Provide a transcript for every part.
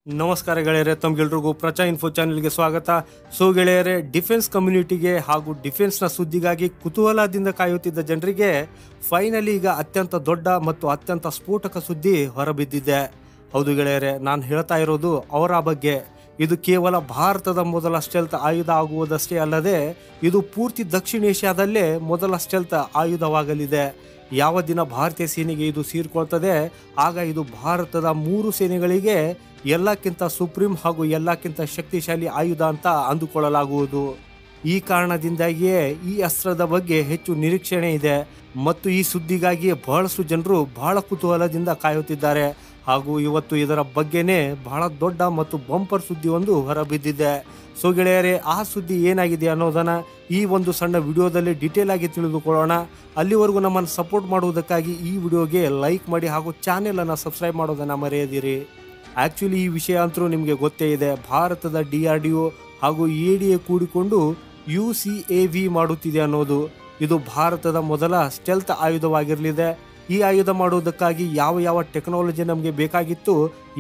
ನಮಸ್ಕಾರ ಗೆಳೆಯರೆ, ತಮ್ಗೆಲ್ರಿಗೂ ಪ್ರಚಾ ಇನ್ಫೋ ಚಾನೆಲ್ಗೆ ಸ್ವಾಗತ. ಸೊ ಗೆಳೆಯರೆ, ಡಿಫೆನ್ಸ್ ಕಮ್ಯುನಿಟಿಗೆ ಹಾಗೂ ಡಿಫೆನ್ಸ್ನ ಸುದ್ದಿಗಾಗಿ ಕುತೂಹಲದಿಂದ ಕಾಯುತ್ತಿದ್ದ ಜನರಿಗೆ ಫೈನಲಿ ಈಗ ಅತ್ಯಂತ ದೊಡ್ಡ ಮತ್ತು ಅತ್ಯಂತ ಸ್ಫೋಟಕ ಸುದ್ದಿ ಹೊರಬಿದ್ದಿದೆ. ಹೌದು ಗೆಳೆಯರೆ, ನಾನು ಹೇಳ್ತಾ ಇರೋದು ಅವರ ಬಗ್ಗೆ. ಇದು ಕೇವಲ ಭಾರತದ ಮೊದಲ ಸ್ಟೆಲ್ತ್ ಆಯುಧ ಆಗುವುದಷ್ಟೇ ಅಲ್ಲದೆ ಇದು ಪೂರ್ತಿ ದಕ್ಷಿಣ ಏಷ್ಯಾದಲ್ಲೇ ಮೊದಲ ಸ್ಟೆಲ್ತ್ ಆಯುಧವಾಗಲಿದೆ. ಯಾವ ದಿನ ಭಾರತೀಯ ಸೇನೆಗೆ ಇದು ಸೇರಿಕೊಳ್ತದೆ, ಆಗ ಇದು ಭಾರತದ 3 ಸೇನೆಗಳಿಗೆ ಎಲ್ಲಕ್ಕಿಂತ ಸುಪ್ರೀಂ ಹಾಗೂ ಎಲ್ಲಕ್ಕಿಂತ ಶಕ್ತಿಶಾಲಿ ಆಯುಧ ಅಂತ ಅಂದುಕೊಳ್ಳಲಾಗುವುದು. ಈ ಕಾರಣದಿಂದಾಗಿಯೇ ಈ ಅಸ್ತ್ರದ ಬಗ್ಗೆ ಹೆಚ್ಚು ನಿರೀಕ್ಷಣೆ ಇದೆ ಮತ್ತು ಈ ಸುದ್ದಿಗಾಗಿ ಬಹಳಷ್ಟು ಜನರು ಬಹಳ ಕುತೂಹಲದಿಂದ ಕಾಯುತ್ತಿದ್ದಾರೆ. ಹಾಗೂ ಇವತ್ತು ಇದರ ಬಗ್ಗೆನೇ ಬಹಳ ದೊಡ್ಡ ಮತ್ತು ಬಂಪರ್ ಸುದ್ದಿ ಒಂದು ಹೊರಬಿದ್ದಿದೆ. ಸೊ ಗೆಳೆಯರೆ, ಆ ಸುದ್ದಿ ಏನಾಗಿದೆ ಅನ್ನೋದನ್ನ ಈ ಒಂದು ಸಣ್ಣ ವಿಡಿಯೋದಲ್ಲಿ ಡೀಟೇಲ್ ಆಗಿ ತಿಳಿದುಕೊಳ್ಳೋಣ. ಅಲ್ಲಿವರೆಗೂ ನಮ್ಮನ್ನು ಸಪೋರ್ಟ್ ಮಾಡುವುದಕ್ಕಾಗಿ ಈ ವಿಡಿಯೋಗೆ ಲೈಕ್ ಮಾಡಿ ಹಾಗೂ ಚಾನೆಲನ್ನು ಸಬ್ಸ್ಕ್ರೈಬ್ ಮಾಡೋದನ್ನು ಮರೆಯದಿರಿ. ಆ್ಯಕ್ಚುಲಿ ಈ ವಿಷಯ ಅಂತೂ ನಿಮಗೆ ಗೊತ್ತೇ ಇದೆ. ಭಾರತದ DRDO ಹಾಗೂ ADA ಕೂಡಿಕೊಂಡು UCAV ಮಾಡುತ್ತಿದೆ ಅನ್ನೋದು. ಇದು ಭಾರತದ ಮೊದಲ ಸ್ಟೆಲ್ತ್ ಆಯುಧವಾಗಿರಲಿದೆ. ಈ ಆಯುಧ ಮಾಡುವುದಕ್ಕಾಗಿ ಯಾವ ಟೆಕ್ನಾಲಜಿ ನಮಗೆ ಬೇಕಾಗಿತ್ತು,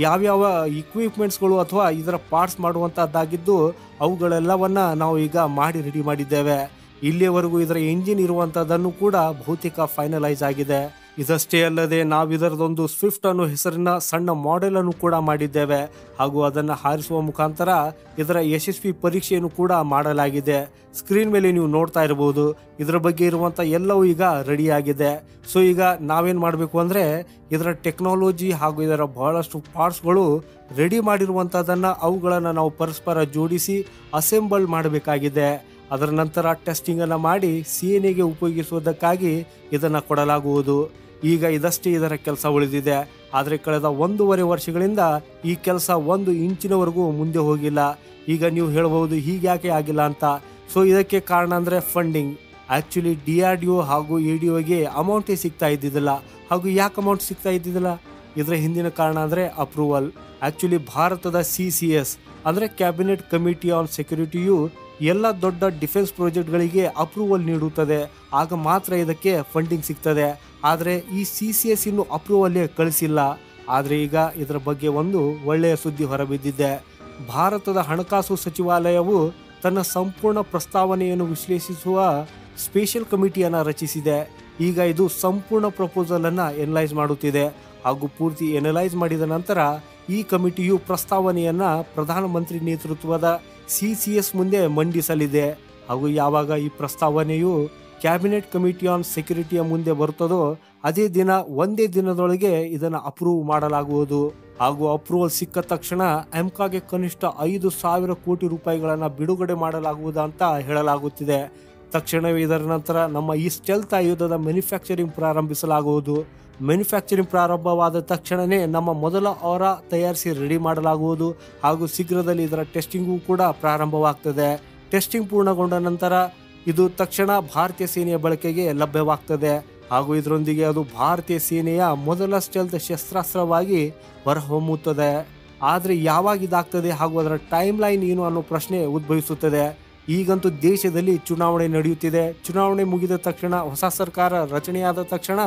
ಯಾವ್ಯಾವ ಇಕ್ವಿಪ್ಮೆಂಟ್ಸ್ಗಳು ಅಥವಾ ಇದರ ಪಾರ್ಟ್ಸ್ ಮಾಡುವಂಥದ್ದಾಗಿದ್ದು ಅವುಗಳೆಲ್ಲವನ್ನ ನಾವು ಈಗ ಮಾಡಿ ರೆಡಿ ಮಾಡಿದ್ದೇವೆ. ಇಲ್ಲಿಯವರೆಗೂ ಇದರ ಇಂಜಿನ್ ಇರುವಂಥದ್ದನ್ನು ಕೂಡ ಬಹುತೇಕ ಫೈನಲೈಸ್ ಆಗಿದೆ. ಇದಷ್ಟೇ ಅಲ್ಲದೆ ನಾವು ಇದರದೊಂದು ಸ್ವಿಫ್ಟ್ ಅನ್ನೋ ಹೆಸರಿನ ಸಣ್ಣ ಮಾಡೆಲ್ ಅನ್ನು ಕೂಡ ಮಾಡಿದ್ದೇವೆ ಹಾಗೂ ಅದನ್ನು ಹಾರಿಸುವ ಮುಖಾಂತರ ಇದರ ಯಶಸ್ವಿ ಪರೀಕ್ಷೆಯನ್ನು ಕೂಡ ಮಾಡಲಾಗಿದೆ. ಸ್ಕ್ರೀನ್ ಮೇಲೆ ನೀವು ನೋಡ್ತಾ ಇರಬಹುದು. ಇದರ ಬಗ್ಗೆ ಇರುವಂಥ ಎಲ್ಲವೂ ಈಗ ರೆಡಿ ಆಗಿದೆ. ಸೊ ಈಗ ನಾವೇನು ಮಾಡಬೇಕು ಅಂದರೆ ಇದರ ಟೆಕ್ನಾಲಜಿ ಹಾಗೂ ಇದರ ಬಹಳಷ್ಟು ಪಾರ್ಟ್ಸ್ಗಳು ರೆಡಿ ಮಾಡಿರುವಂಥದ್ದನ್ನು ಅವುಗಳನ್ನು ನಾವು ಪರಸ್ಪರ ಜೋಡಿಸಿ ಅಸೆಂಬಲ್ ಮಾಡಬೇಕಾಗಿದೆ. ಅದರ ನಂತರ ಟೆಸ್ಟಿಂಗನ್ನು ಮಾಡಿ ಸೇನೆಗೆ ಉಪಯೋಗಿಸುವುದಕ್ಕಾಗಿ ಇದನ್ನು ಕೊಡಲಾಗುವುದು. ಈಗ ಇದಷ್ಟೇ ಇದರ ಕೆಲಸ ಉಳಿದಿದೆ. ಆದರೆ ಕಳೆದ 1.5 ವರ್ಷಗಳಿಂದ ಈ ಕೆಲಸ 1 ಇಂಚಿನವರೆಗೂ ಮುಂದೆ ಹೋಗಿಲ್ಲ. ಈಗ ನೀವು ಹೇಳಬಹುದು ಹೀಗ್ಯಾಕೆ ಆಗಿಲ್ಲ ಅಂತ. ಸೊ ಇದಕ್ಕೆ ಕಾರಣ ಅಂದರೆ ಫಂಡಿಂಗ್. ಆ್ಯಕ್ಚುಲಿ DRDO ಹಾಗೂ ADOಗೆ ಅಮೌಂಟೇ ಸಿಗ್ತಾ ಇದ್ದಿದ್ದಿಲ್ಲ. ಹಾಗೂ ಯಾಕೆ ಅಮೌಂಟ್ ಸಿಗ್ತಾ ಇದ್ದಿದ್ದಿಲ್ಲ? ಇದರ ಹಿಂದಿನ ಕಾರಣ ಅಂದರೆ ಅಪ್ರೂವಲ್. ಆ್ಯಕ್ಚುಲಿ ಭಾರತದ CCS ಅಂದರೆ ಕ್ಯಾಬಿನೆಟ್ ಕಮಿಟಿ ಆನ್ ಸೆಕ್ಯೂರಿಟಿಯು ಎಲ್ಲ ದೊಡ್ಡ ಡಿಫೆನ್ಸ್ ಪ್ರಾಜೆಕ್ಟ್ಗಳಿಗೆ ಅಪ್ರೂವಲ್ ನೀಡುತ್ತದೆ. ಆಗ ಮಾತ್ರ ಇದಕ್ಕೆ ಫಂಡಿಂಗ್ ಸಿಗ್ತದೆ. ಆದರೆ ಈ CCS ಇನ್ನು ಅಪ್ರೂವಲ್ಲೇ ಕಳಿಸಿಲ್ಲ. ಆದರೆ ಈಗ ಇದರ ಬಗ್ಗೆ ಒಂದು ಒಳ್ಳೆಯ ಸುದ್ದಿ ಹೊರಬಿದ್ದಿದೆ. ಭಾರತದ ಹಣಕಾಸು ಸಚಿವಾಲಯವು ತನ್ನ ಸಂಪೂರ್ಣ ಪ್ರಸ್ತಾವನೆಯನ್ನು ವಿಶ್ಲೇಷಿಸುವ ಸ್ಪೆಷಲ್ ಕಮಿಟಿಯನ್ನು ರಚಿಸಿದೆ. ಈಗ ಇದು ಸಂಪೂರ್ಣ ಪ್ರಪೋಸಲನ್ನು ಎನಲೈಸ್ ಮಾಡುತ್ತಿದೆ ಹಾಗೂ ಪೂರ್ತಿ ಎನಲೈಸ್ ಮಾಡಿದ ನಂತರ ಈ ಕಮಿಟಿಯು ಪ್ರಸ್ತಾವನೆಯನ್ನು ಪ್ರಧಾನಮಂತ್ರಿ ನೇತೃತ್ವದ CCS ಮುಂದೆ ಮಂಡಿಸಲಿದೆ. ಹಾಗೂ ಯಾವಾಗ ಈ ಪ್ರಸ್ತಾವನೆಯು ಕ್ಯಾಬಿನೆಟ್ ಕಮಿಟಿ ಆನ್ ಸೆಕ್ಯೂರಿಟಿಯ ಮುಂದೆ ಬರುತ್ತದೋ ಅದೇ ದಿನ ಒಂದೇ ದಿನದೊಳಗೆ ಇದನ್ನು ಅಪ್ರೂವ್ ಮಾಡಲಾಗುವುದು. ಹಾಗೂ ಅಪ್ರೂವಲ್ ಸಿಕ್ಕ ತಕ್ಷಣ AMCAಗೆ ಕನಿಷ್ಠ 5,000 ಕೋಟಿ ರೂಪಾಯಿಗಳನ್ನು ಬಿಡುಗಡೆ ಮಾಡಲಾಗುವುದು ಅಂತ ಹೇಳಲಾಗುತ್ತಿದೆ. ತಕ್ಷಣವೇ ಇದರ ನಂತರ ನಮ್ಮ ಈ ಸ್ಟೆಲ್ತ್ ಆಯುಧದ ಮ್ಯಾನುಫ್ಯಾಕ್ಚರಿಂಗ್ ಪ್ರಾರಂಭಿಸಲಾಗುವುದು. ಮ್ಯಾನುಫ್ಯಾಕ್ಚರಿಂಗ್ ಪ್ರಾರಂಭವಾದ ತಕ್ಷಣವೇ ನಮ್ಮ ಮೊದಲ ಅವರ ತಯಾರಿಸಿ ರೆಡಿ ಮಾಡಲಾಗುವುದು. ಹಾಗೂ ಶೀಘ್ರದಲ್ಲಿ ಇದರ ಟೆಸ್ಟಿಂಗು ಕೂಡ ಪ್ರಾರಂಭವಾಗ್ತದೆ. ಟೆಸ್ಟಿಂಗ್ ಪೂರ್ಣಗೊಂಡ ನಂತರ ಇದು ತಕ್ಷಣ ಭಾರತೀಯ ಸೇನೆಯ ಬಳಕೆಗೆ ಲಭ್ಯವಾಗ್ತದೆ. ಹಾಗೂ ಇದರೊಂದಿಗೆ ಅದು ಭಾರತೀಯ ಸೇನೆಯ ಮೊದಲ ಸ್ಟೆಲ್ತ್ ಶಸ್ತ್ರಾಸ್ತ್ರವಾಗಿ ಹೊರಹೊಮ್ಮುತ್ತದೆ. ಆದರೆ ಯಾವಾಗ ಇದಾಗ್ತದೆ ಹಾಗೂ ಅದರ ಟೈಮ್ ಲೈನ್ ಏನು ಅನ್ನೋ ಪ್ರಶ್ನೆ ಉದ್ಭವಿಸುತ್ತದೆ. ಈಗಂತೂ ದೇಶದಲ್ಲಿ ಚುನಾವಣೆ ನಡೆಯುತ್ತಿದೆ. ಚುನಾವಣೆ ಮುಗಿದ ತಕ್ಷಣ ಹೊಸ ಸರ್ಕಾರ ರಚನೆಯಾದ ತಕ್ಷಣ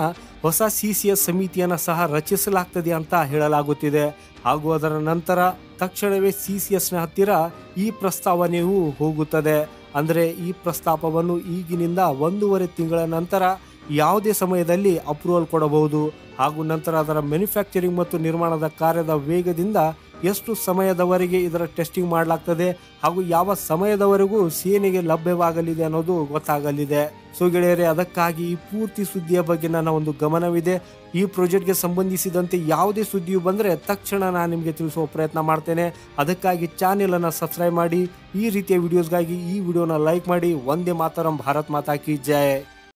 ಹೊಸ CCS ಸಮಿತಿಯನ್ನು ಸಹ ರಚಿಸಲಾಗ್ತದೆ ಅಂತ ಹೇಳಲಾಗುತ್ತಿದೆ. ಹಾಗೂ ಅದರ ನಂತರ ತಕ್ಷಣವೇ CCSನ ಹತ್ತಿರ ಈ ಪ್ರಸ್ತಾವನೆಯು ಹೋಗುತ್ತದೆ. ಅಂದರೆ ಈ ಪ್ರಸ್ತಾಪವನ್ನು ಈಗಿನಿಂದ 1.5 ತಿಂಗಳ ನಂತರ ಯಾವುದೇ ಸಮಯದಲ್ಲಿ ಅಪ್ರೂವಲ್ ಕೊಡಬಹುದು. ಹಾಗೂ ನಂತರ ಅದರ ಮ್ಯಾನುಫ್ಯಾಕ್ಚರಿಂಗ್ ಮತ್ತು ನಿರ್ಮಾಣದ ಕಾರ್ಯದ ವೇಗದಿಂದ ಎಷ್ಟು ಸಮಯದವರೆಗೆ ಇದರ ಟೆಸ್ಟಿಂಗ್ ಮಾಡಲಾಗ್ತದೆ ಹಾಗೂ ಯಾವ ಸಮಯದವರೆಗೂ ಸೇನೆಗೆ ಲಭ್ಯವಾಗಲಿದೆ ಅನ್ನೋದು ಗೊತ್ತಾಗಲಿದೆ. ಸೊ ಗೆಳೆಯರೆ, ಅದಕ್ಕಾಗಿ ಈ ಪೂರ್ತಿ ಸುದ್ದಿಯ ಬಗ್ಗೆ ನನ್ನ ಒಂದು ಗಮನವಿದೆ. ಈ ಪ್ರಾಜೆಕ್ಟ್ಗೆ ಸಂಬಂಧಿಸಿದಂತೆ ಯಾವುದೇ ಸುದ್ದಿಯು ಬಂದರೆ ತಕ್ಷಣ ನಾನು ನಿಮಗೆ ತಿಳಿಸುವ ಪ್ರಯತ್ನ ಮಾಡ್ತೇನೆ. ಅದಕ್ಕಾಗಿ ಚಾನೆಲನ್ನು ಸಬ್ಸ್ಕ್ರೈಬ್ ಮಾಡಿ. ಈ ರೀತಿಯ ವಿಡಿಯೋಸ್ಗಾಗಿ ಈ ವಿಡಿಯೋನ ಲೈಕ್ ಮಾಡಿ. ವಂದೇ ಮಾತರಂ, ಭಾರತ್ ಮಾತಾ ಕಿ ಜೈ.